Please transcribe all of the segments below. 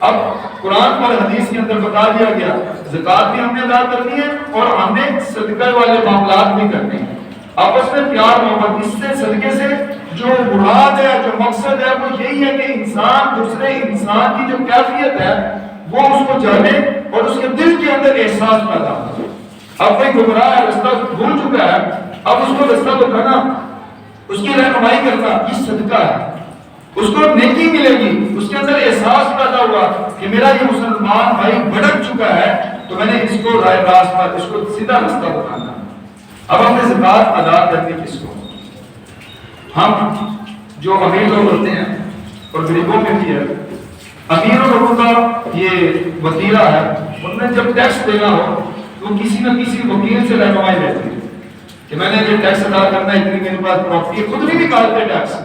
اب قرآن پر حدیث کے اندر بتا دیا گیا زکوٰۃ بھی ہم نے ادا کرنی ہے اور ہم نے صدقہ والے معاملات بھی کرنے ہیں، آپس میں پیار محبت۔ اس سے صدقے سے جو مراد ہے، جو مقصد ہے، وہ یہی ہے کہ انسان دوسرے انسان کی جو کیفیت ہے وہ اس کو جانے اور اس کے دل کے اندر احساس پیدا ہو۔ اب کوئی گمراہ ہے، رستہ بھول چکا ہے، اب اس کو رستہ بتانا، اس کی رہنمائی کرنا، یہ صدقہ ہے، اس کو نیکی ملے گی۔ اس کے اندر احساس پیدا ہوا کہ میرا یہ مسلمان بھائی بھٹک چکا ہے، تو میں نے اس کو راہ راست پر، اس کو سیدھا رستہ بتانا۔ اب ہم نے زکوٰۃ ادا کرنی کس کو؟ ہم جو امیر لوگ ہوتے ہیں اور غریبوں میں بھی ہے، امیر لوگوں کا یہ وتیرہ ہے، ان میں جب ٹیکس دینا ہو تو کسی نہ کسی وکیل سے رہنمائی لیتے ہیں کہ میں نے یہ ٹیکس ادا کرنا ہے، اتنی میرے پاس پراپرٹی، خود نہیں نکالتے ٹیکس،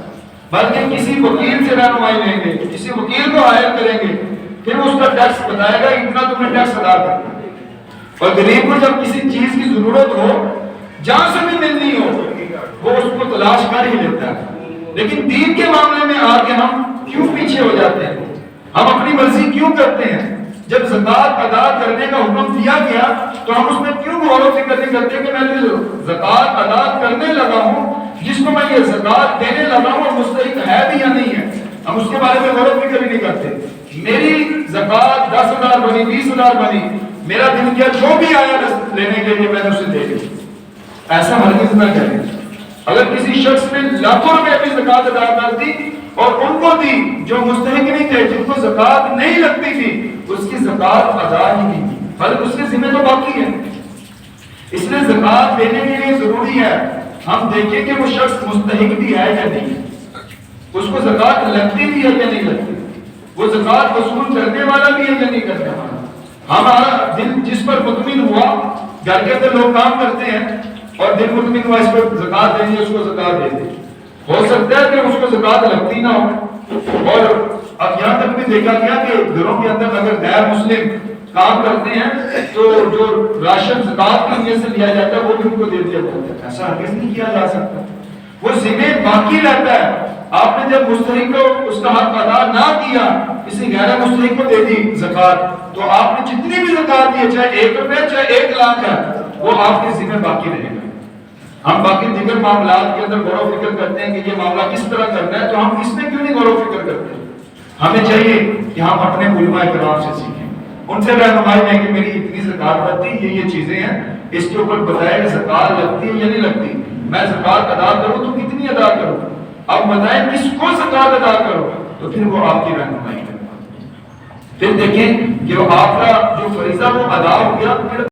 بلکہ کسی وکیل سے رہنمائی لیں گے، کسی وکیل کو ہائر کریں گے، پھر اس کا ٹیکس بتائے گا اتنا تم نے ٹیکس ادا کرنا۔ اور غریب کو جب کسی چیز کی ضرورت ہو، جہاں سے بھی ملنی ہو، وہ اس کو تلاش کر ہی لیتا ہے۔ لیکن دین کے معاملے میں آ کے ہم کیوں پیچھے ہو جاتے ہیں؟ ہم اپنی مرضی کیوں کرتے ہیں؟ جب زکوٰۃ ادا کرنے کا حکم دیا گیا تو ہم اس میں کیوں غور و فکر نہیں کرتے کہ میں جو زکوٰۃ ادا کرنے لگا ہوں، جس کو میں یہ زکوٰۃ دینے لگا ہوں، اور مستحق ہے بھی یا نہیں ہے، ہم اس کے بارے میں غور و فکر ہی نہیں کرتے۔ میری زکوٰۃ 10,000 بنی، 20,000 بنی، میرا دل کیا جو بھی آیا لینے کے لیے میں نے اسے دے دی، ایسا ہرگز نہ کریں۔ اگر کسی شخص نے لاکھوں روپے کی زکوٰۃ ادا کر دی اور ان کو دی جو مستحق نہیں تھے، جن کو زکوٰۃ نہیں لگتی تھی، اس کی زکوٰۃ ادا ہی نہیں کی، بلکہ اس کے ذمہ تو باقی ہے۔ اس لیے زکوٰۃ دینے کے لیے ضروری ہے ہم دیکھیں کہ وہ شخص مستحق بھی ہے یا نہیں، اس کو زکوٰۃ لگتی بھی ہے یا نہیں لگتی، وہ زکوٰۃ وصول کرنے والا بھی ہے یا نہیں کرنے والا۔ ہمارا دل جس پر مطمئن ہوا، گھر کے اندر لوگ کام کرتے ہیں اور دل مطمئن ہوا اس پر زکوٰۃ دیں گے، اس کو زکوٰۃ دے دیں، ہو سکتا ہے کہ اس کو زکوٰۃ لگتی نہ ہو۔ اور اب یہاں تک بھی دیکھا گیا کہ گھروں کے اندر اگر غیر مسلم کام کرتے ہیں تو جو راشن زکوٰۃ کی نیت سے لیا جاتا ہے وہ بھی ان کو دے دیا جاتا ہے، ایسا ہرگز نہیں کیا جا سکتا، وہ ذمہ باقی رہتا ہے۔ آپ نے جب مستحق کو اس کا حق ادا نہ کیا، کسی غیر مستحق کو دے دی زکوٰۃ، تو آپ نے جتنی بھی زکوٰۃ دی ہے، چاہے 1 روپے چاہے 1 لاکھ ہے، وہ آپ کے ذمہ باقی رہے گا۔ ہم باقی دیگر معاملات کے اندر غور و فکر کرتے ہیں کہ یہ معاملہ کس طرح کرنا ہے، تو ہم اس میں کیوں نہیں غور و فکر کرتے؟ ہمیں چاہیے کہ ہم اپنے علماء کرام سے سیکھیں، ان سے رہنمائی لیں کہ میری اتنی زکوٰۃ بنتی، یہ چیزیں ہیں، اس کے اوپر بتائیں کہ زکوٰۃ لگتی ہے یا نہیں لگتی، میں زکوٰۃ ادا کروں تو کتنی ادا کروں، اب بتائیں کس کو زکوٰۃ ادا کرو، تو پھر وہ آپ کی رہنمائی کرے۔ پھر دیکھیں کہ آپ کا جو فریضہ وہ ادا ہو گیا، پھر